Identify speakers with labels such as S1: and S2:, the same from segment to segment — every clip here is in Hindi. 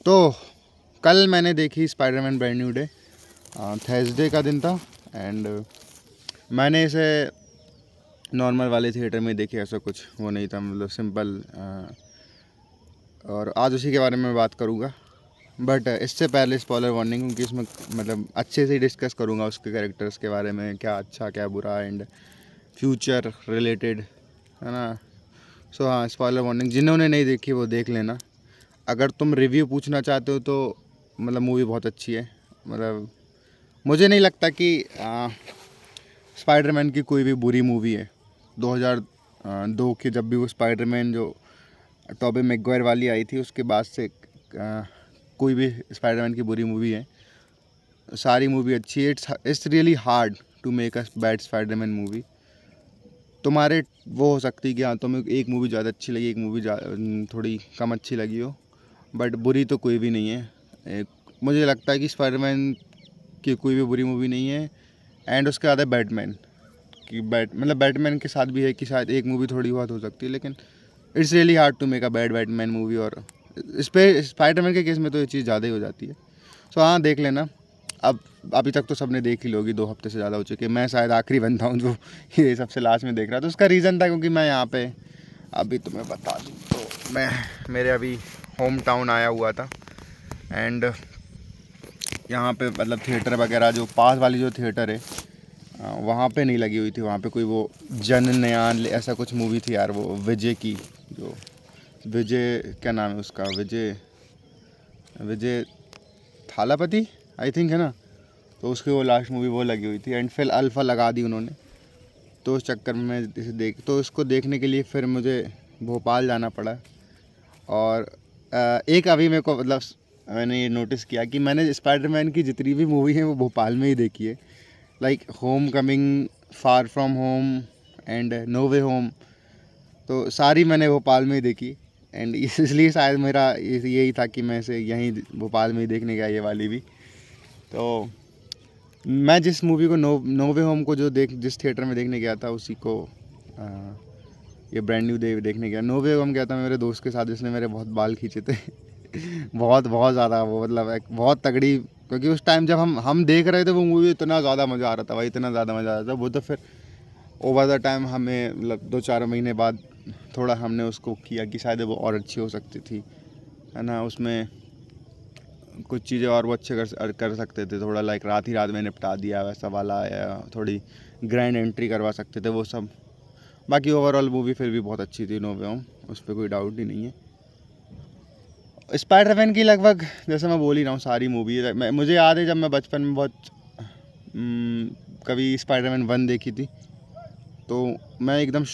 S1: तो कल मैंने देखी Spiderman brand new day. Thursday का दिन था एंड मैंने इसे नॉर्मल वाले थिएटर में देखी, ऐसा कुछ वो नहीं था, मतलब सिंपल। और आज उसी के बारे में बात करूँगा, बट इससे पहले स्पॉइलर वार्निंग, क्योंकि इसमें मतलब अच्छे से डिस्कस करूँगा उसके कैरेक्टर्स के बारे में, क्या अच्छा क्या बुरा एंड फ्यूचर रिलेटेड, है ना। सो हाँ, स्पॉइलर वार्निंग, जिन्होंने नहीं देखी वो देख लेना। अगर तुम रिव्यू पूछना चाहते हो तो मतलब मूवी बहुत अच्छी है। मतलब मुझे नहीं लगता कि स्पाइडरमैन की कोई भी बुरी मूवी है। 2002 की जब भी वो स्पाइडरमैन जो टॉबी मैगवायर वाली आई थी, उसके बाद से कोई भी स्पाइडरमैन की बुरी मूवी है, सारी मूवी अच्छी है। It's really hard to make a bad Spiderman movie. तुम्हारे वो हो सकती है कि हाँ तुम्हें एक मूवी ज़्यादा अच्छी लगी, एक मूवी थोड़ी कम अच्छी लगी हो, बट बुरी तो कोई भी नहीं है। मुझे लगता है कि स्पाइडरमैन की कोई भी बुरी मूवी नहीं है। एंड उसके बाद है बैटमैन कि मतलब बैटमैन के साथ भी है कि शायद एक मूवी थोड़ी बहुत हो सकती है, लेकिन it's really hard to make a bad Batman movie. और इस पे स्पाइडरमैन के केस में तो ये चीज़ ज़्यादा ही हो जाती है। सो हाँ, देख लेना। अब अभी तक तो सबने देख ही लोगी, 2 हफ्ते से ज़्यादा हो चुके हैं। मैं शायद आखिरी बंदा हूँ जो ये सबसे लास्ट में देख रहा था। तो उसका रीज़न था क्योंकि मैं यहाँ पे अभी तुम्हें बता दूँ तो मैं मेरे अभी होम टाउन आया हुआ था एंड यहाँ पे मतलब थिएटर वगैरह जो पास वाली जो थिएटर है वहाँ पे नहीं लगी हुई थी। वहाँ पे कोई वो जननयान ऐसा कुछ मूवी थी यार, वो विजय की, जो विजय क्या नाम है उसका, विजय विजय थालापति आई थिंक, है ना। तो उसकी वो लास्ट मूवी वो लगी हुई थी एंड फिर अल्फ़ा लगा दी उन्होंने। तो उस चक्कर में मैं इसे तो इसको देखने के लिए फिर मुझे भोपाल जाना पड़ा। और एक अभी मेरे को मतलब मैंने ये नोटिस किया कि मैंने स्पाइडरमैन की जितनी भी मूवी है वो भोपाल में ही देखी है। Like homecoming, far from home and no way home, तो सारी मैंने भोपाल में ही देखी। एंड इसलिए शायद मेरा यही था कि मैं इसे यहीं भोपाल में ही देखने गया, ये वाली भी। तो मैं जिस मूवी को नो वे होम को जिस थिएटर में देखने गया था, उसी को ये ब्रांड न्यू देखने गया। नो वे होम गया था मेरे दोस्त के साथ, जिसने मेरे बहुत बाल खींचे थे बहुत बहुत ज़्यादा, वो मतलब एक बहुत तगड़ी। क्योंकि उस टाइम जब हम देख रहे थे वो मूवी, इतना ज़्यादा मज़ा आ रहा था भाई, इतना ज़्यादा मज़ा आ रहा था वो। तो फिर ओवर द टाइम हमें मतलब 2-4 महीने बाद थोड़ा हमने उसको किया कि शायद वो और अच्छी हो सकती थी, है ना। उसमें कुछ चीज़ें और वो अच्छे कर सकते थे, थोड़ा लाइक रात ही रात में निपटा दिया वैसा वाला, या थोड़ी ग्रैंड एंट्री करवा सकते थे, वो सब। बाकी ओवरऑल मूवी फिर भी बहुत अच्छी थी नो वे होम, उस पर कोई डाउट ही नहीं है। स्पाइडरमैन की लगभग, जैसे मैं बोल ही रहा हूँ, सारी मूवी मुझे याद है जब मैं बचपन में बहुत कभी स्पाइडरमैन 1 देखी थी, तो मैं एकदम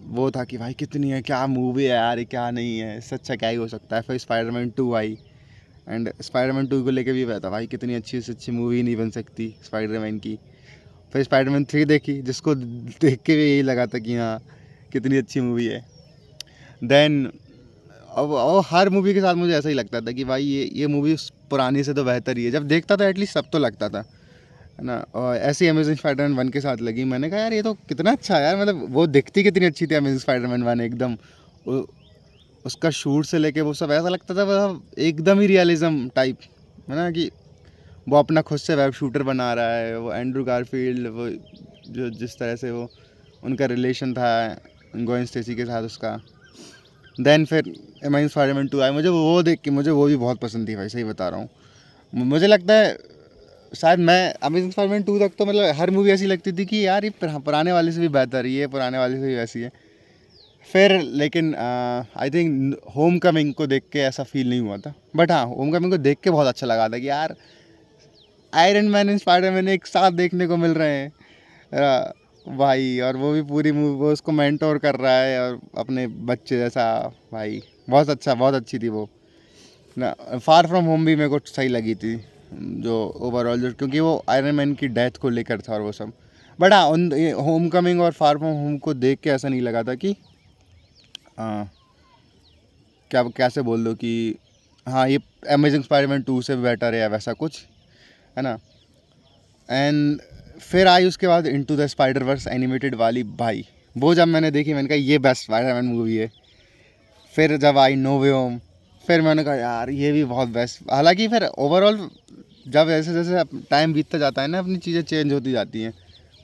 S1: वो था कि भाई कितनी है, क्या मूवी है यार, ये क्या नहीं है, इससे अच्छा क्या ही हो सकता है। फिर स्पाइडरमैन 2 आई एंड स्पाइडरमैन 2 को लेके भी कहता भाई कितनी अच्छी से अच्छी मूवी नहीं बन सकती स्पाइडरमैन की। फिर स्पाइडरमैन 3 देखी, जिसको देख के भी यही लगा था कि हाँ कितनी अच्छी मूवी है। देन अब हर मूवी के साथ मुझे ऐसा ही लगता था कि भाई ये मूवी पुरानी से तो बेहतर ही है। जब देखता था एटलीस्ट सब तो लगता था, है ना। और ऐसी अमेजिंग स्पाइडरमैन 1 के साथ लगी, मैंने कहा यार ये तो कितना अच्छा है यार, मतलब वो दिखती कितनी अच्छी थी अमेजिंग स्पाइडरमैन 1 एकदम। उसका शूट से लेके वो सब ऐसा लगता था मतलब एकदम ही रियलिज्म टाइप, है ना, कि वो अपना खुद से वेब शूटर बना रहा है। वो एंड्रू गारफील्ड, वो जो जिस तरह से वो उनका रिलेशन था गोइन स्टेसी के साथ उसका। देन फिर अमेजिंग स्पाइडरमैन 2 आया, मुझे वो देख के मुझे वो भी बहुत पसंद थी भाई, सही बता रहा हूँ। मुझे लगता है शायद मैं अमेजिंग स्पाइडरमैन 2 तक तो मतलब हर मूवी ऐसी लगती थी कि यार ये पुराने वाले से भी बेहतर, ये पुराने वाले से भी वैसी है। फिर लेकिन आई थिंक होम कमिंग को देख के ऐसा फील नहीं हुआ था, बट हाँ होम कमिंग को देख के बहुत अच्छा लगा था कि यार आयरन मैन एंड स्पाइडरमैन एक साथ देखने को मिल रहे हैं भाई। और वो भी पूरी मूवी वो उसको मेंटोर कर रहा है और अपने बच्चे जैसा। भाई बहुत अच्छा, बहुत अच्छी थी वो ना। फार फ्रॉम होम भी मेरे को सही लगी थी, जो ओवरऑल जो, क्योंकि वो आयरन मैन की डेथ को लेकर था और वो सब। बट हाँ उन होम कमिंग और फार फ्रॉम होम को देख के ऐसा नहीं लगा था कि क्या कैसे बोल दो कि हाँ ये अमेजिंग स्पाइडरमैन 2 से बेटर है या वैसा कुछ, है ना। एंड फिर आई उसके बाद into the Spider Verse animated वाली, भाई वो जब मैंने देखी मैंने कहा ये बेस्ट स्पाइडरमैन मूवी है। फिर जब आई नो वे होम, फिर मैंने कहा यार ये भी बहुत बेस्ट, हालांकि फिर ओवरऑल जब जैसे जैसे टाइम बीतता जाता है ना, अपनी चीज़ें चेंज होती जाती हैं,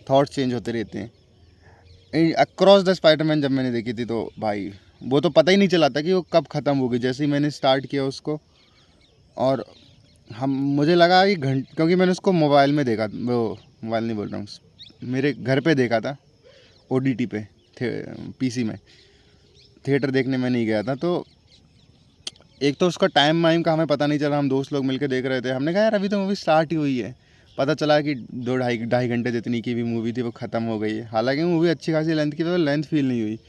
S1: थॉट्स चेंज होते रहते हैं। अक्रॉस द स्पाइडरमैन जब मैंने देखी थी तो भाई वो तो पता ही नहीं चला था कि वो कब ख़त्म हो गई, जैसे ही मैंने स्टार्ट किया उसको। और हम मुझे लगा कि क्योंकि मैंने उसको मोबाइल में देखा, वो मोबाइल नहीं बोल रहा हूँ, मेरे घर पे देखा था ओडीटी पे, पीसी में, थिएटर देखने में नहीं गया था। तो एक तो उसका टाइम वाइम का हमें पता नहीं चला, हम दोस्त लोग मिलकर देख रहे थे, हमने कहा यार अभी तो मूवी स्टार्ट ही हुई है, पता चला कि 2 ढाई घंटे जितनी की भी मूवी थी वो ख़त्म हो गई है। हालांकि मूवी अच्छी खासी लेंथ की, तो लेंथ फील नहीं हुई।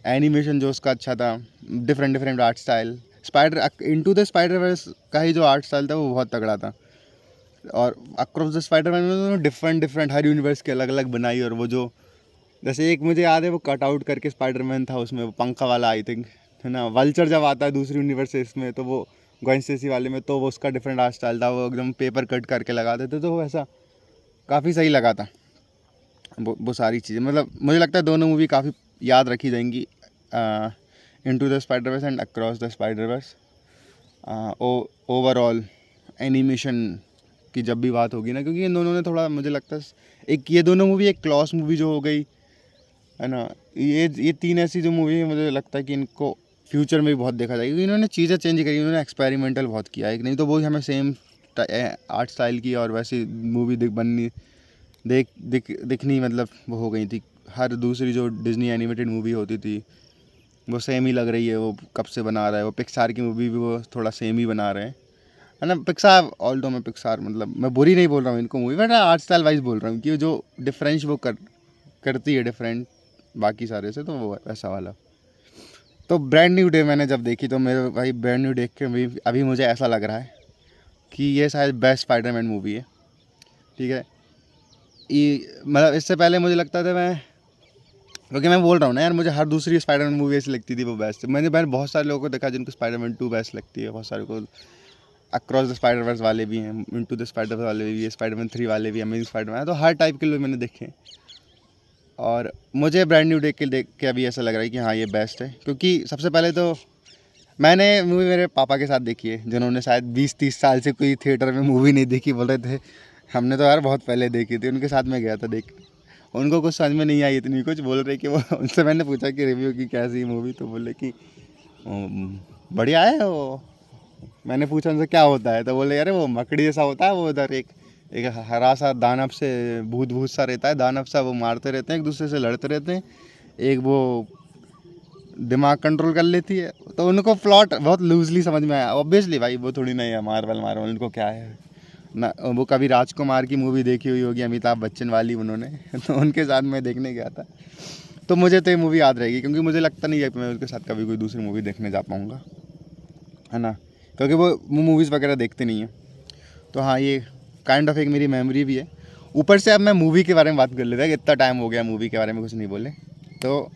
S1: एनिमेशन जो उसका अच्छा था, different different art style, spider into the Spider-Verse का ही जो आर्ट स्टाइल था वो बहुत तगड़ा था। और अक्रॉस द स्पाइडरमैन में डिफरेंट डिफरेंट हर यूनिवर्स के अलग अलग बनाई। और वो जो जैसे एक मुझे याद है, वो कट आउट करके स्पाइडरमैन था उसमें, वो पंखा वाला आई थिंक, है ना। वल्चर जब आता है दूसरी यूनिवर्स से इसमें, तो वो ग्वेन स्टेसी वाले में, तो वो उसका डिफरेंट आर्ट स्टाइल था, वो एकदम पेपर कट करके लगा देते, तो वो ऐसा काफ़ी सही लगा था। वो सारी चीज़ें, मतलब मुझे लगता है दोनों मूवी काफ़ी याद रखी जाएंगी, into the Spider-Verse and across the Spider-Verse. Overall animation की जब भी बात होगी ना, क्योंकि इन दोनों ने थोड़ा, मुझे लगता है एक ये दोनों मूवी, एक क्लॉस मूवी जो हो गई है ना, ये तीन ऐसी जो मूवी है, मुझे लगता है कि इनको फ्यूचर में भी बहुत देखा जाएगा, क्योंकि इन्होंने चीज़ें चेंज करी, इन्होंने एक्सपेरिमेंटल बहुत किया है। नहीं तो वो हमें सेम आर्ट स्टाइल की और वैसी मूवी दिखनी, मतलब वो हो गई थी। हर दूसरी जो डिज्नी एनिमेटेड मूवी होती थी वो सेम ही लग रही है, वो कब से बना रहा है। वो पिक्सार की मूवी भी वो थोड़ा सेम ही बना रहे हैं, है ना। पिक्सार, ऑल्दो मैं पिक्सार, मतलब मैं बुरी नहीं बोल रहा हूँ इनको movie, but art style wise बोल रहा हूँ कि जो डिफरेंस वो करती है डिफरेंट बाकी सारे से, तो वो वैसा वाला। तो ब्रांड न्यू डे मैंने जब देखी, तो मेरे भाई ब्रांड न्यू देख के भी अभी मुझे ऐसा लग रहा है कि ये शायद बेस्ट स्पाइडरमैन मूवी है। ठीक है, ये मतलब इससे पहले मुझे लगता था, मैं क्योंकि मैं बोल रहा हूँ ना यार, मुझे हर दूसरी स्पाइडरमैन मूवी ऐसी लगती थी वो बेस्ट। मैंने बहुत सारे लोगों को देखा जिनको स्पाइडरमैन 2 बेस्ट लगती है, बहुत सारे को अक्रॉस द स्पाइडरवर्स वाले भी हैं, इनटू द स्पाइडरवर्स वाले भी हैं, स्पाइडरमैन 3 वाले भी, अमेजिंग स्पाइडरमैन, तो हर टाइप के लोग मैंने देखे हैं। और मुझे ब्रांड न्यू देख के अभी ऐसा लग रहा है कि हाँ ये बेस्ट है। क्योंकि सबसे पहले तो मैंने मूवी मेरे पापा के साथ देखी है, जिन्होंने शायद 20-30 साल से कोई थिएटर में मूवी नहीं देखी। बोल रहे थे हमने तो यार बहुत पहले देखी थी, उनके साथ में गया था देख। उनको कुछ समझ में नहीं आई इतनी कुछ, बोल रहे कि वो उनसे मैंने पूछा कि रिव्यू की कैसी मूवी, तो बोले कि बढ़िया है वो। मैंने पूछा उनसे क्या होता है, तो बोले अरे वो मकड़ी जैसा होता है, वो उधर एक एक हरा सा दानव से भूत भूत सा रहता है, दानव सा, वो मारते रहते हैं, एक दूसरे से लड़ते रहते हैं, एक वो दिमाग कंट्रोल कर लेती है। तो उनको प्लॉट बहुत लूजली समझ में आया। ऑब्वियसली भाई वो थोड़ी नहीं है मार्वल उनको क्या है ना, वो कभी राजकुमार की मूवी देखी हुई होगी अमिताभ बच्चन वाली उन्होंने तो उनके साथ मैं देखने गया था। तो मुझे तो ये मूवी याद रहेगी, क्योंकि मुझे लगता नहीं है कि मैं उनके साथ कभी कोई दूसरी मूवी देखने जा पाऊँगा, है ना, क्योंकि वो मूवीज़ वगैरह देखते नहीं हैं। तो हाँ, ये काइंड ऑफ एक मेरी मेमोरी भी है। ऊपर से अब मैं मूवी के बारे में बात कर लेता है कि इतना टाइम हो गया मूवी के बारे में कुछ नहीं बोले। तो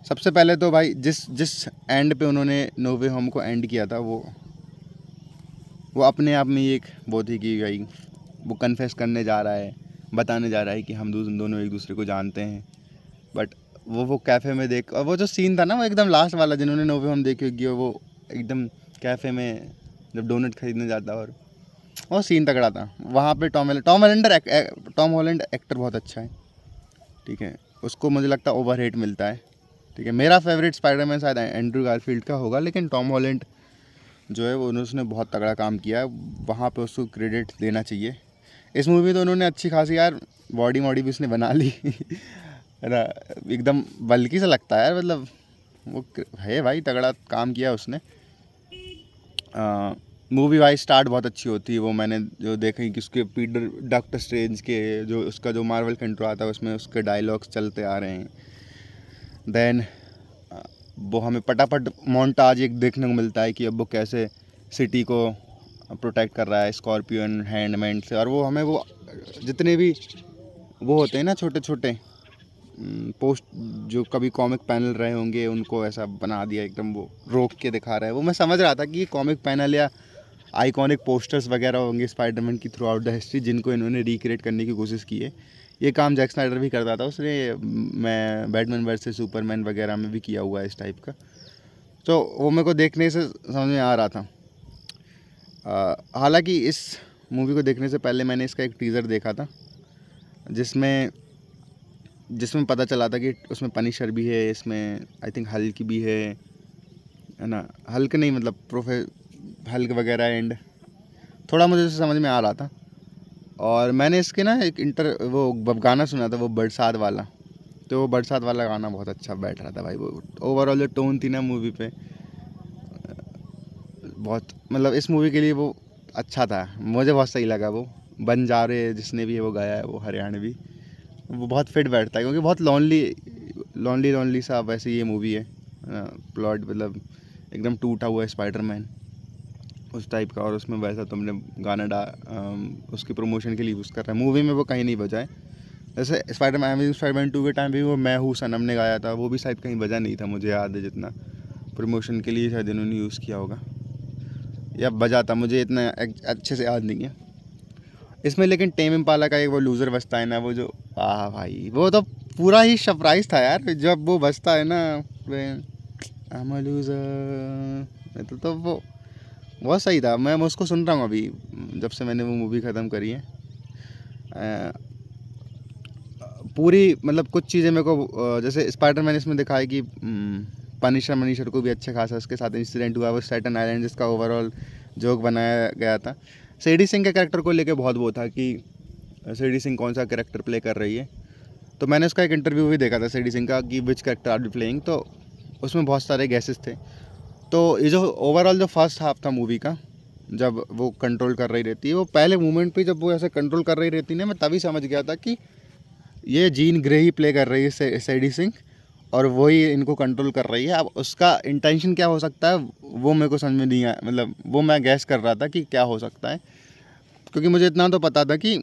S1: सबसे पहले तो भाई जिस जिस एंड पे उन्होंने नो वे होम को एंड किया था, वो अपने आप में एक वो थी कि भाई वो कन्फेस करने जा रहा है, बताने जा रहा है कि हम दोनों एक दूसरे को जानते हैं। बट वो कैफ़े में देख, और वो जो सीन था ना, वो एकदम लास्ट वाला, जिन्होंने नो वे होम देखी होगी, वो एकदम कैफ़े में जब डोनट खरीदने जाता, और वो सीन तगड़ा था। वहाँ पे टॉम हॉलैंड एक्टर बहुत अच्छा है। ठीक है, उसको मुझे लगता है ओवर रेट मिलता है। ठीक है, मेरा फेवरेट स्पाइडरमैन शायद एंड्रू गारफील्ड का होगा, लेकिन टॉम हॉलैंड जो है वो उसने बहुत तगड़ा काम किया है, वहाँ पे उसको क्रेडिट देना चाहिए। इस मूवी में तो उन्होंने अच्छी खासी यार बॉडी भी उसने बना ली है ना, एकदम बल्कि सा लगता है यार, मतलब वो है भाई, तगड़ा काम किया उसने। मूवी वाइज स्टार्ट बहुत अच्छी होती है। वो मैंने जो देखी कि उसके पीटर डॉक्टर स्ट्रेंज के जो उसका जो मार्वल का इंट्रो आता है, उसमें उसके डायलॉग्स चलते आ रहे हैं। देन वो हमें पटापट मोन्टाज एक देखने को मिलता है कि अब वो कैसे सिटी को प्रोटेक्ट कर रहा है स्कॉर्पियन हैंडमैन से। और वो हमें वो जितने भी वो होते हैं ना छोटे छोटे पोस्ट, जो कभी कॉमिक पैनल रहे होंगे, उनको ऐसा बना दिया एकदम, वो रोक के दिखा रहा है। वो मैं समझ रहा था कि ये कॉमिक पैनल या आइकॉनिक पोस्टर्स वगैरह होंगे स्पाइडरमैन की थ्रू आउट द हिस्ट्री, जिनको इन्होंने रिक्रिएट करने की कोशिश की है। ये काम जैक स्नाइडर भी करता था, उसने मैं बैटमैन वर्सेस सुपरमैन वगैरह में भी किया हुआ है इस टाइप का। तो वो मेरे को देखने से समझ में आ रहा था। हालांकि इस मूवी को देखने से पहले मैंने इसका एक टीज़र देखा था, जिसमें पता चला था कि उसमें पनिशर भी है, इसमें आई थिंक हल्क भी है ना, हल्क नहीं मतलब हल्क वगैरह, एंड थोड़ा मुझे उसे समझ में आ रहा था। और मैंने इसके ना एक वो गाना सुना था, वो बरसात वाला, तो वो बरसात वाला गाना बहुत अच्छा बैठ रहा था भाई। वो ओवरऑल जो टोन थी ना मूवी पे, बहुत मतलब इस मूवी के लिए वो अच्छा था, मुझे बहुत सही लगा। वो बंजारे जिसने भी वो गाया है, वो हरियाणवी, वो बहुत फिट बैठता है, क्योंकि बहुत लॉन्ली सा वैसे ये मूवी है। प्लॉट मतलब एकदम टूटा हुआ है स्पाइडरमैन उस टाइप का, और उसमें वैसा तुमने गाना उसकी प्रमोशन के लिए यूज़ कर रहा है। मूवी में वो कहीं नहीं बजा है। जैसे स्पाइडरमैन 2 के टाइम भी वो मैं हूँ सनम ने गाया था, वो भी शायद कहीं बजा नहीं था, मुझे याद है जितना। प्रमोशन के लिए शायद इन्होंने यूज़ किया होगा या बजा था, मुझे इतना अच्छे से याद नहीं है इसमें। लेकिन टेम इम्पाला का एक वो लूज़र बजता है ना, वो जो भाई वो तो पूरा ही सरप्राइज था यार जब वो बजता है ना, I'm a loser, तो वो बहुत सही था। मैं उसको सुन रहा हूँ अभी, जब से मैंने वो मूवी ख़त्म करी है। पूरी मतलब कुछ चीज़ें मेरे को जैसे स्पाइडरमैन इसमें दिखाई कि पनिशर को भी अच्छा खासा उसके साथ इंसिडेंट हुआ, वो स्टेटन आइलैंड जिसका ओवरऑल जोक बनाया गया था। सेडी सिंह के कैरेक्टर को लेके बहुत वो था कि सेडी सिंह कौन सा कैरेक्टर प्ले कर रही है। तो मैंने उसका एक इंटरव्यू भी देखा था सेडी सिंह का कि which character are you playing, तो उसमें बहुत सारे गैसेस थे। तो ये जो ओवरऑल जो फर्स्ट हाफ था मूवी का, जब वो कंट्रोल कर रही रहती है, वो पहले मोमेंट पे जब वो ऐसे कंट्रोल कर रही रहती है ना, मैं तभी समझ गया था कि ये जीन ग्रे ही प्ले कर रही है सेडी सिंह, और वही इनको कंट्रोल कर रही है। अब उसका इंटेंशन क्या हो सकता है वो मेरे को समझ में नहीं आया, मतलब वो मैं गैस कर रहा था कि क्या हो सकता है, क्योंकि मुझे इतना तो पता था कि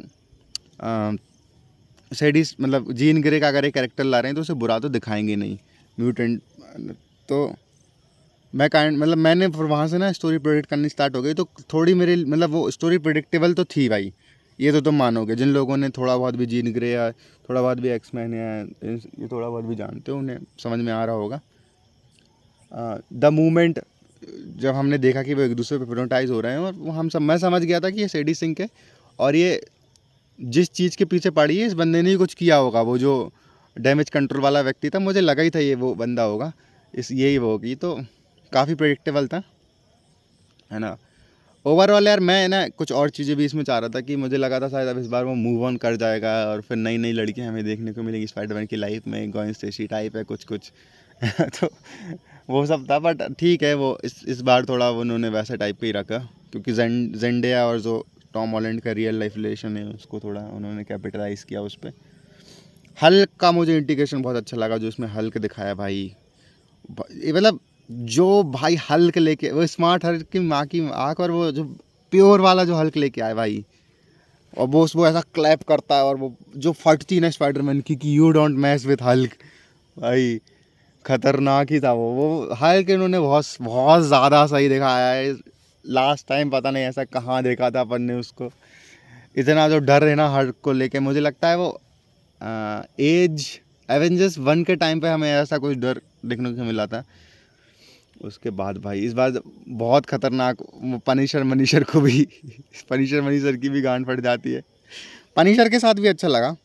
S1: सेडीज मतलब जीन ग्रे का अगर एक कैरेक्टर ला रहे हैं तो उसे बुरा तो दिखाएंगे नहीं, म्यूटेंट। तो मतलब मैंने फिर वहाँ से ना स्टोरी प्रेडिक्ट करनी स्टार्ट हो गई, तो थोड़ी मेरी मतलब वो स्टोरी प्रेडिक्टेबल तो थी भाई, ये तो तुम मानोगे। जिन लोगों ने थोड़ा बहुत भी जीन ग्रे या थोड़ा बहुत भी एक्समैन या ये थोड़ा बहुत भी जानते हो, उन्हें समझ में आ रहा होगा। द मूवमेंट जब हमने देखा कि वो एक दूसरे पे प्रोटाइज हो रहे हैं, और वो मैं समझ गया था कि ये सेडी सिंह के, और ये जिस चीज़ के पीछे पड़ी है इस बंदे ने ही कुछ किया होगा। वो जो डैमेज कंट्रोल वाला व्यक्ति था, मुझे लगा ही था ये वो बंदा होगा, यही वो होगी। तो काफ़ी प्रेडिक्टेबल था, है ना। ओवरऑल यार मैं ना कुछ और चीज़ें भी इसमें चाह रहा था कि मुझे लगा था शायद अब इस बार वो मूव ऑन कर जाएगा और फिर नई नई लड़कियां हमें देखने को मिलेंगी स्पाइडरमैन की लाइफ में, गॉइन स्टेसी टाइप है कुछ तो वो सब था। बट ठीक है, वो इस बार थोड़ा उन्होंने वैसा टाइप का ही रखा, क्योंकि जेंडिया और जो टॉम हॉलैंड का रियल लाइफ रिलेशन है उसको थोड़ा उन्होंने कैपिटलाइज किया उस पर। हल्क का मुझे इंटीग्रेशन बहुत अच्छा लगा, जो उसमें हल्क दिखाया भाई, मतलब जो भाई हल्क लेके वो स्मार्ट हल्क की माँ की आँख, और वो जो प्योर वाला जो हल्क लेके आए भाई, और वो ऐसा क्लैप करता है, और वो जो फटती ना स्पाइडरमैन की कि you don't match with Hulk, भाई खतरनाक ही था वो हल्क इन्होंने बहुत बहुत ज़्यादा सही दिखाया है। लास्ट टाइम पता नहीं ऐसा कहाँ देखा था अपन ने उसको, इतना जो डर है ना हल्क को लेके, मुझे लगता है वो एज एवेंजर्स 1 के टाइम पे हमें ऐसा कुछ डर देखने को मिला था। उसके बाद भाई इस बार बहुत ख़तरनाक पनिशर को भी पनिशर की भी गांड फट जाती है। पनिशर के साथ भी अच्छा लगा,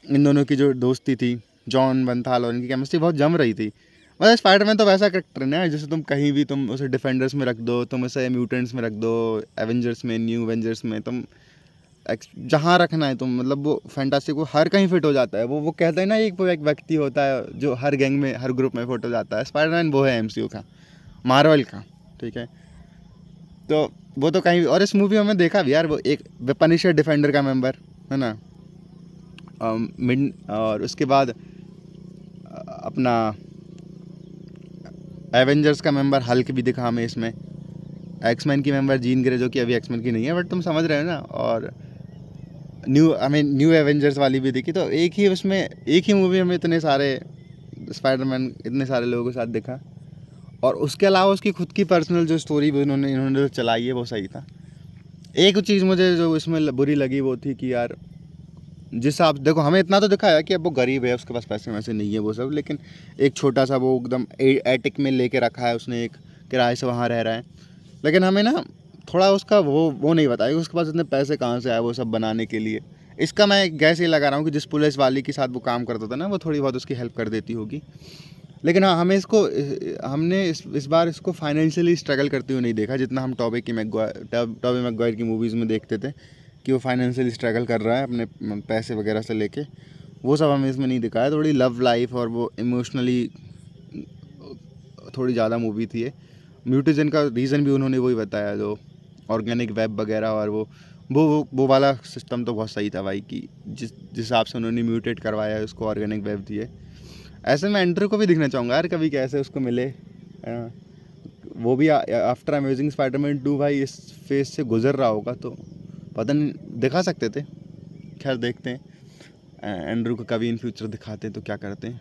S1: इन दोनों की जो दोस्ती थी, जॉन बंथाल और इनकी केमिस्ट्री बहुत जम रही थी। मतलब स्पाइडरमैन तो वैसा कैरेक्टर है ना, जैसे तुम कहीं भी तुम उसे डिफेंडर्स में रख दो, तुम उसे म्यूटेंट्स में रख दो, एवेंजर्स में, न्यू एवेंजर्स में, तुम जहाँ रखना है तुम, मतलब वो फैंटास्टिक वो हर कहीं फिट हो जाता है। वो कहते हैं ना एक व्यक्ति होता है जो हर गैंग में हर ग्रुप में फिट हो जाता है, स्पाइडरमैन वो है एमसीयू का, मार्वल का, ठीक है। तो वो तो कहीं, और इस मूवी में मैंने देखा भी यार, वो एक पनिशर डिफेंडर का मेंबर है ना, और उसके बाद अपना एवेंजर्स का मेंबर हल्क भी दिखा हमें इसमें, एक्समैन की मेंबर जीन ग्रे जो कि अभी एक्समैन की नहीं है, बट तुम समझ रहे हो ना, और न्यू एवेंजर्स वाली भी देखी। तो एक ही मूवी में इतने सारे स्पाइडरमैन इतने सारे लोगों के साथ दिखा, और उसके अलावा उसकी खुद की पर्सनल जो स्टोरी इन्होंने जो चलाई है वो सही था। एक चीज़ मुझे जो इसमें बुरी लगी वो थी कि यार जिस आप देखो, हमें इतना तो दिखाया कि अब वो गरीब है, उसके पास पैसे वैसे नहीं है वो सब, लेकिन एक छोटा सा वो एकदम एटिक में लेके रखा है उसने, एक किराए से वहाँ रह रहा है। लेकिन हमें ना थोड़ा उसका वो नहीं बताया कि उसके पास इतने पैसे कहाँ से आए वो सब बनाने के लिए। इसका मैं गैस ये लगा रहा हूँ कि जिस पुलिस वाली के साथ वो काम करता था ना, वो थोड़ी बहुत उसकी हेल्प कर देती होगी। लेकिन हाँ, हमें हमने इस बार इसको फाइनेंशियली स्ट्रगल करते हुए नहीं देखा, जितना हम टॉबी मैगवायर की मूवीज़ में देखते थे कि वो फाइनेंशियली स्ट्रगल कर रहा है अपने पैसे वगैरह से लेके। वो सब हमें इसमें नहीं दिखाया। थोड़ी लव लाइफ और वो इमोशनली थोड़ी ज़्यादा मूवी थी ये। म्यूटेशन का रीज़न भी उन्होंने वही बताया, जो ऑर्गेनिक वेब वगैरह, और वो वाला सिस्टम तो बहुत सही था भाई, कि जिस हिसाब से उन्होंने म्यूटेट करवाया है उसको ऑर्गेनिक वेब दिए। ऐसे मैं एंड्रू को भी दिखना चाहूँगा यार कभी, कैसे उसको मिले। वो भी आफ्टर अमेजिंग स्पाइडरमैन 2 भाई इस फेज से गुजर रहा होगा, तो पता नहीं, दिखा सकते थे। खैर देखते हैं एंड्रू को कभी इन फ्यूचर दिखाते हैं तो क्या करते हैं।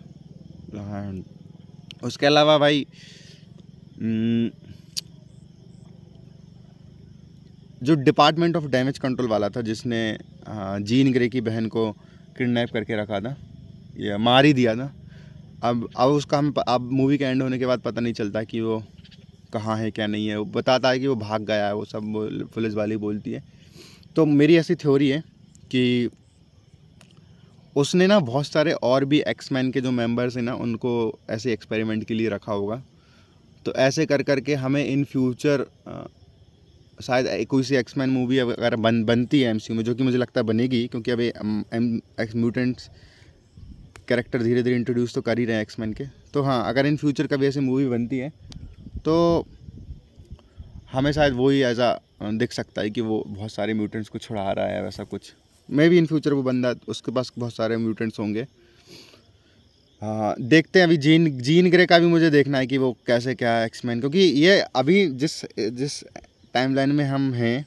S1: हाँ, उसके अलावा भाई जो डिपार्टमेंट ऑफ डैमेज कंट्रोल वाला था, जिसने जीन ग्रे की बहन को किडनैप करके रखा था या मार ही दिया था, अब उसका हम अब मूवी के एंड होने के बाद पता नहीं चलता कि वो कहाँ है क्या नहीं है। वो बताता है कि वो भाग गया है, वो सब पुलिस वाली बोलती है। तो मेरी ऐसी थ्योरी है कि उसने ना बहुत सारे और भी एक्समैन के जो मेंबर्स हैं ना, उनको ऐसे एक्सपेरिमेंट के लिए रखा होगा। तो ऐसे कर करके हमें इन फ्यूचर शायद कोई सी एक्समैन मूवी अगर बनती है एमसीयू में, जो कि मुझे लगता है बनेगी, क्योंकि अभी म्यूटेंट्स कैरेक्टर धीरे धीरे इंट्रोड्यूस तो कर ही रहे हैं एक्समैन के। तो हाँ, अगर इन फ्यूचर कभी ऐसी मूवी बनती है तो हमें शायद वही ऐसा दिख सकता है कि वो बहुत सारे म्यूटेंट्स को छुड़ा रहा है, वैसा कुछ। मे भी इन फ्यूचर वो बंदा, उसके पास बहुत सारे म्यूटेंट्स होंगे। हाँ, देखते हैं। अभी जीन ग्रे का भी मुझे देखना है कि वो कैसे क्या है एक्समैन, क्योंकि ये अभी जिस टाइमलाइन में हम हैं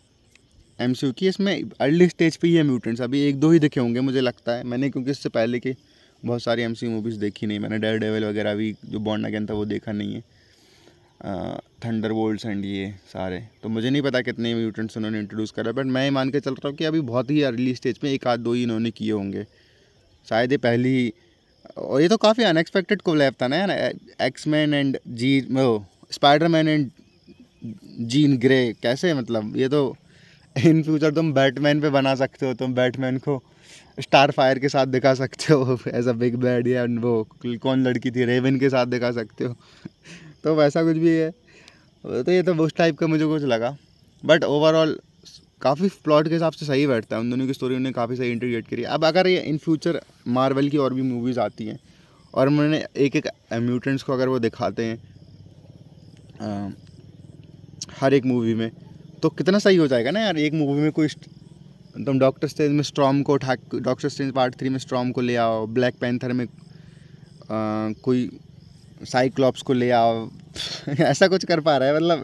S1: एमसीयू की, इसमें अर्ली स्टेज पे ही है म्यूटेंट्स। अभी एक दो ही दिखे होंगे मुझे लगता है, मैंने क्योंकि इससे पहले की बहुत सारी एमसीयू मूवीज़ देखी नहीं मैंने। डेयरडेविल वगैरह भी, जो बॉर्न अगेन था, वो देखा नहीं है। थंडरबोल्ट्स एंड ये सारे, तो मुझे नहीं पता कितने म्यूटेंट्स उन्होंने इंट्रोड्यूस करा, बट मैं मान के चल रहा हूँ कि अभी बहुत ही अर्ली स्टेज में एक आध दो ही इन्होंने किए होंगे शायद, ये पहली। और ये तो काफ़ी अनएक्सपेक्टेड कोलैब था ना यार, X Men and Spiderman and Jean Grey, कैसे, मतलब ये तो इन फ्यूचर तुम बैटमैन पे बना सकते हो, तुम बैटमैन को स्टार फायर के साथ दिखा सकते हो एज अ बिग बैड, या वो कौन लड़की थी, रेवन के साथ दिखा सकते हो तो वैसा कुछ भी है। तो ये तो उस टाइप का मुझे कुछ लगा, बट ओवरऑल काफ़ी प्लॉट के हिसाब से सही बैठता है। उन दोनों की स्टोरी उन्होंने काफ़ी सही इंटीग्रेट करी। अब अगर ये इन फ्यूचर मार्वल की और भी मूवीज़ आती हैं और उन्होंने एक एक म्यूटेंट्स को अगर वो दिखाते हैं हर एक मूवी में, तो कितना सही हो जाएगा ना यार। एक मूवी में कोई तुम डॉक्टर स्ट्रेंज में स्टॉर्म को उठा, डॉक्टर स्ट्रेंज पार्ट 3 में स्टॉर्म को ले आओ, ब्लैक पैंथर में कोई साइक्लॉप्स को ले आओ ऐसा कुछ कर पा रहा है, मतलब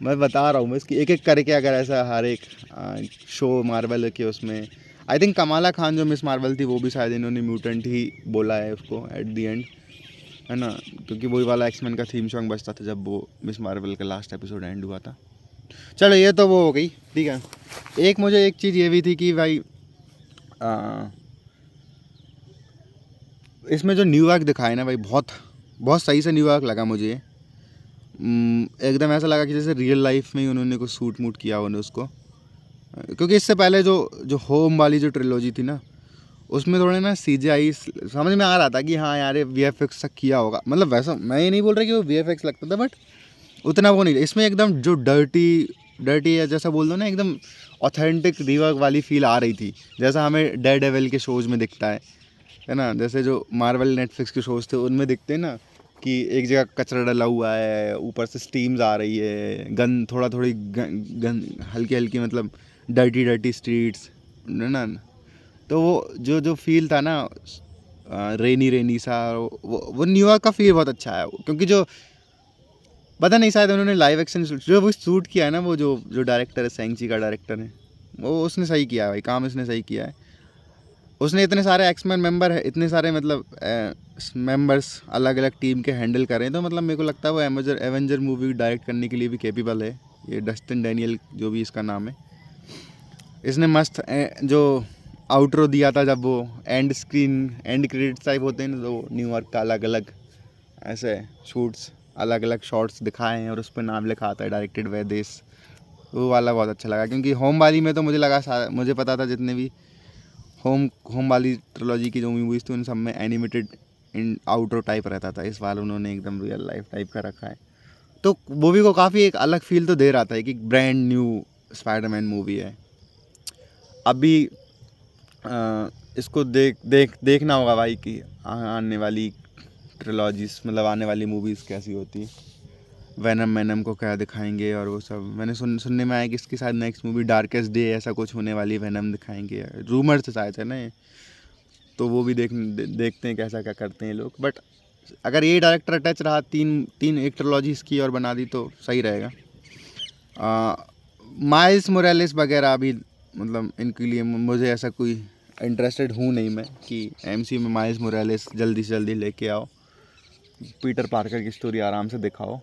S1: मैं बता रहा हूँ मैं, इसकी एक एक करके अगर ऐसा हर एक शो मार्वल के उसमें, आई थिंक कमाला खान जो मिस मार्वल थी, वो भी शायद इन्होंने म्यूटेंट ही बोला है उसको एट दी एंड, है ना, क्योंकि वही वाला एक्समैन का थीम सॉन्ग बजता था जब वो मिस मार्वल का लास्ट एपिसोड एंड हुआ था। चलो ये तो वो हो गई, ठीक है। एक मुझे एक चीज़ ये भी थी कि भाई इसमें जो न्यूयॉर्क दिखाया ना भाई, बहुत सही से न्यूयॉर्क लगा मुझे। एकदम ऐसा लगा कि जैसे रियल लाइफ में ही उन्होंने कुछ सूट मूट किया उन्होंने उसको, क्योंकि इससे पहले जो होम वाली जो ट्रिलॉजी थी ना, उसमें थोड़े ना CGI समझ में आ रहा था कि हाँ यार ये VFX किया होगा, मतलब वैसा मैं ये नहीं बोल रहा कि वो VFX लगता था, बट उतना वो नहीं। इसमें एकदम जो डर्टी या जैसा बोल दो ना, एकदम ऑथेंटिक रीवर्क वाली फील आ रही थी, जैसा हमें डेयरडेविल के शोज़ में दिखता है ना, जैसे जो मार्वल नेटफ्लिक्स के शोज़ थे उनमें दिखते हैं ना, कि एक जगह कचरा डला हुआ है, ऊपर से स्टीम्स आ रही है, गन थोड़ी गन हल्की हल्की, मतलब डर्टी स्ट्रीट्स, है ना। तो वो जो फील था ना, रेनी सा, वो न्यूयॉर्क का फील बहुत अच्छा है, क्योंकि जो पता नहीं, शायद उन्होंने लाइव एक्शन जो वो शूट किया है ना, वो जो डायरेक्टर है, सेंची का डायरेक्टर है, वो उसने सही किया है भाई, काम इसने सही किया है। उसने इतने सारे एक्समैन मेंबर है, इतने सारे मतलब मेंबर्स अलग अलग टीम के हैंडल कर रहे हैं, तो मतलब मेरे को लगता है वो एवेंजर मूवी डायरेक्ट करने के लिए भी कैपेबल है। ये डस्टिन डैनियल जो भी इसका नाम है, इसने मस्त जो आउटरो दिया था जब वो एंड क्रेडिट्स टाइप होते हैं ना, तो न्यूयॉर्क का अलग अलग ऐसे शूट्स, अलग अलग शॉट्स दिखाए हैं और उस पर नाम लिखा आता है डायरेक्टेड बाय दिस। वो वाला बहुत अच्छा लगा, क्योंकि होम वाली में तो मुझे लगा, मुझे पता था जितने भी होम वाली ट्रिलॉजी की जो मूवीज़ थी उन सब में एनिमेटेड इन आउटरो टाइप रहता था। इस बार उन्होंने एकदम रियल लाइफ टाइप का रखा है, तो मूवी को काफ़ी एक अलग फील तो दे रहा था कि ब्रांड न्यू स्पाइडरमैन मूवी है। अभी इसको देखना होगा भाई कि आने वाली ट्रिलॉजीज, मतलब आने वाली मूवीज़ कैसी होती है, वैनम को क्या दिखाएंगे और वो सब। मैंने सुनने में आया कि इसकी शायद नेक्स्ट मूवी डार्केस्ट डे ऐसा कुछ होने वाली, वैनम दिखाएंगे, रूमर से शायद है ना ये। तो वो भी देखते हैं कैसा क्या करते हैं लोग। बट अगर ये डायरेक्टर अटैच रहा, तीन एक ट्रिलॉजी इसकी और बना दी तो सही रहेगा। माइल्स मोरालेस वगैरह अभी मतलब इनके लिए मुझे ऐसा कोई इंटरेस्टेड हूँ नहीं मैं कि एमसी में माइल्स मोरालेस जल्दी से जल्दी लेके आओ, पीटर पार्कर की स्टोरी आराम से दिखाओ,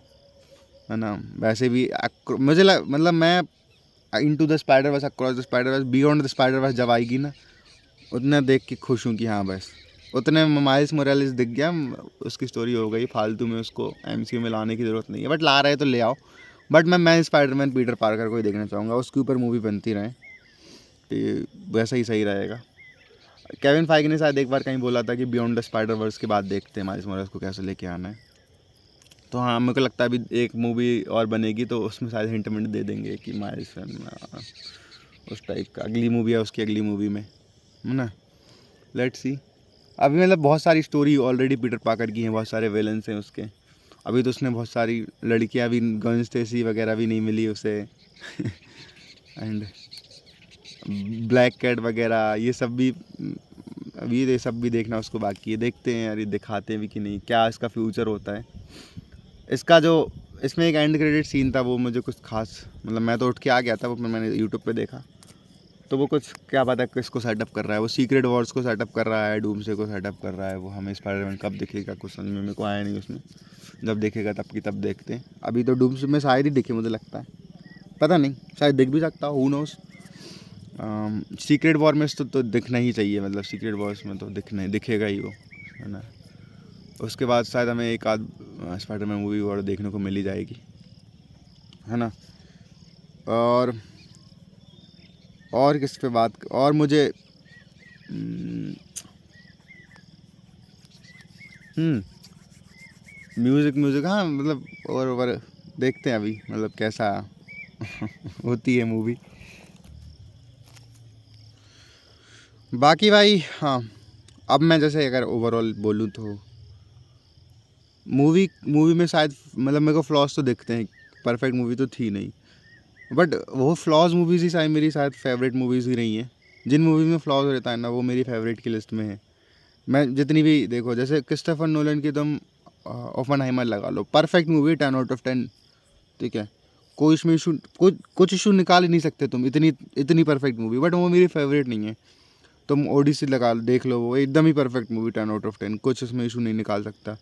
S1: है ना। वैसे भी मुझे मतलब मैं into the Spider Verse, across the Spider Verse, beyond the Spider Verse जब आएगी ना, उतना देख के खुश हूँ कि हाँ बस उतने माइल्स मोरालेस दिख गया, उसकी स्टोरी हो गई, फालतू में उसको एमसीयू में लाने की ज़रूरत नहीं है। बट ला रहे तो ले आओ। बट मैं स्पाइडरमैन पीटर पार्कर को ही देखना चाहूँगा, उसके ऊपर मूवी बनती रहे तो वैसा ही सही रहेगा। केविन फाइगी ने शायद एक बार कहीं बोला था कि बियॉन्ड द स्पाइडर वर्स के बाद देखते हैं माइल्स मोरालेस को कैसे लेके आना है। तो हाँ, मेरे को लगता है अभी एक मूवी और बनेगी तो उसमें शायद हिंट दे देंगे कि माइल्स उस टाइप का अगली मूवी है, उसकी अगली मूवी में, है ना। Let's see. अभी मतलब बहुत सारी स्टोरी ऑलरेडी पीटर पार्कर की हैं, बहुत सारे विलन्स हैं उसके। अभी तो उसने बहुत सारी लड़कियां भी, गन स्टेसी वगैरह भी नहीं मिली उसे एंड ब्लैक कैट वगैरह, ये सब भी अभी ये सब भी देखना उसको बाकी है। देखते हैं यार ये दिखाते हैं भी कि नहीं, क्या इसका फ्यूचर होता है इसका। जो इसमें एक एंड क्रेडिट सीन था वो मुझे कुछ खास, मतलब मैं तो उठ के आ गया था, वो मैंने यूट्यूब पे देखा, तो वो कुछ क्या पता किसको सेटअप कर रहा है, वो सीक्रेट वॉर्स को सेटअप कर रहा है, डूम्सडे को सेटअप कर रहा है। वो हमें स्पाइडरमैन कब दिखेगा कुछ समझ में मेरे को आया नहीं उसमें, जब देखेगा तब की तब देखते हैं। अभी तो डूम्सडे में शायद ही दिखे मुझे लगता है, पता नहीं, शायद दिख भी सकता हूँ, हू नोस। सीक्रेट वॉर में तो दिखना ही चाहिए, मतलब सीक्रेट वॉर्स में तो दिखेगा ही वो, है ना। उसके बाद शायद हमें एक आध स्पाइडरमैन मूवी और देखने को मिल ही जाएगी, है ना। और किस पे बात, और मुझे म्यूज़िक हाँ, मतलब और देखते हैं अभी मतलब कैसा होती है मूवी। बाकी भाई हाँ, अब मैं जैसे अगर ओवरऑल बोलूँ तो मूवी में शायद मतलब मेरे को फ्लॉज तो दिखते हैं, परफेक्ट मूवी तो थी नहीं, बट वो फ्लॉज मूवीज़ ही शायद मेरी फेवरेट मूवीज़ ही रही हैं। जिन मूवी में फ्लॉज रहता है ना, वो मेरी फेवरेट की लिस्ट में है। मैं जितनी भी देखो, जैसे क्रिस्टोफर नोलन की तुम ओपेनहाइमर लगा लो, परफेक्ट मूवी, 10 out of 10, ठीक है, कोई इसमें इशू, कुछ इशू निकाल ही नहीं सकते तुम, इतनी परफेक्ट मूवी, बट वो मेरी फेवरेट नहीं है। तुम ओडिसी लगा देख लो, वो एकदम ही परफेक्ट मूवी, 10 out of 10, कुछ उसमें इशू नहीं निकाल सकता।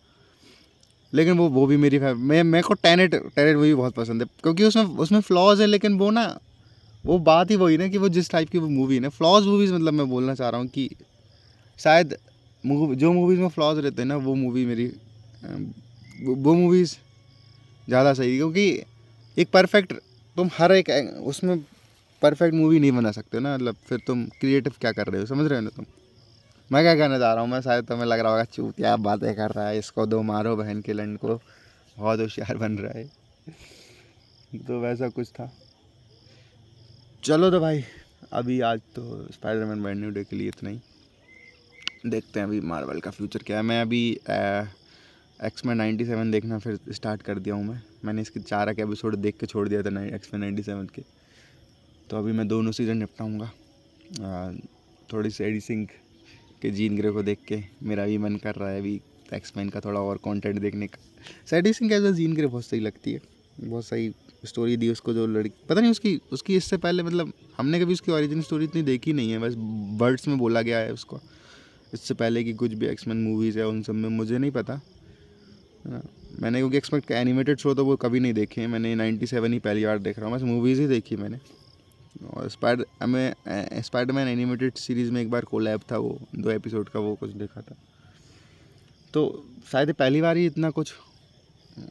S1: लेकिन वो भी मेरी मेरे को टेनेट मूवी बहुत पसंद है, क्योंकि उसमें फ्लॉज है, लेकिन वो ना, वो बात ही वही ना कि वो जिस टाइप की वो मूवी है ना, फ्लॉज मूवीज़, मतलब मैं बोलना चाह रहा हूँ कि शायद जो मूवीज़ में फ्लॉज रहते हैं ना, वो मूवी मेरी वो मूवीज़ ज़्यादा सही, क्योंकि एक परफेक्ट, तुम हर एक उसमें परफेक्ट मूवी नहीं बना सकते ना, मतलब फिर तुम क्रिएटिव क्या कर रहे हो, समझ रहे हो ना तुम। मैं क्या कहना चाह रहा हूँ, मैं शायद तुम्हें लग रहा होगा चूतिया बातें कर रहा है, इसको दो मारो बहन के लंड को, बहुत होशियार बन रहा है। तो वैसा कुछ था। चलो तो भाई, अभी आज तो स्पाइडरमैन ब्रांड न्यू डे के लिए इतना ही। देखते हैं अभी मार्वल का फ्यूचर क्या है। मैं अभी X-Men 97 देखना फिर स्टार्ट कर दिया हूँ। मैंने इसके 4 एपिसोड देख के छोड़ दिया था X-Men 97 के, तो अभी मैं दोनों सीज़न निपटाऊँगा। थोड़ी सी एडी सिंह के जीन ग्रे को देख के मेरा भी मन कर रहा है अभी X-Men का थोड़ा और कंटेंट देखने का। Sadie Sink as a Jean Grey बहुत सही लगती है, बहुत सही स्टोरी दी उसको। जो लड़की, पता नहीं उसकी इससे पहले, मतलब हमने कभी उसकी ओरिजिन स्टोरी इतनी देखी नहीं है, बस वर्ड्स में बोला गया है उसको। इससे पहले की कुछ भी X-Men मूवीज़ है उन सब में मुझे नहीं पता, है ना। मैंने क्योंकि X-Men का एनिमेटेड शो तो वो कभी नहीं देखे हैं, मैंने 97 ही पहली बार देख रहा हूँ, बस मूवीज़ ही देखी मैंने। और स्पाइडरमैन एनिमेटेड सीरीज़ में एक बार कोलैब था, वो 2 एपिसोड का, वो कुछ देखा था। तो शायद पहली बार ही इतना कुछ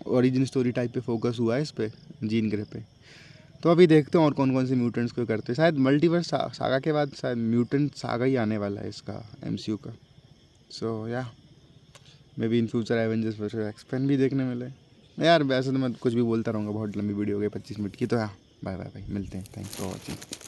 S1: ओरिजिन स्टोरी टाइप पे फोकस हुआ है इस पे, जीन ग्रे पे। तो अभी देखते हैं और कौन कौन से म्यूटेंट्स को करते हैं। शायद मल्टीवर्स सागा के बाद शायद म्यूटेंट सागा ही आने वाला है इसका, एमसीयू का। सो या maybe in future Avengers versus X-Men भी देखने मिले यार। वैसे तो मैं कुछ भी बोलता रहूँगा, बहुत लंबी वीडियो हो गई 25 मिनट की। तो हाँ, बाय बाय भाई, मिलते हैं। Thanks for watching.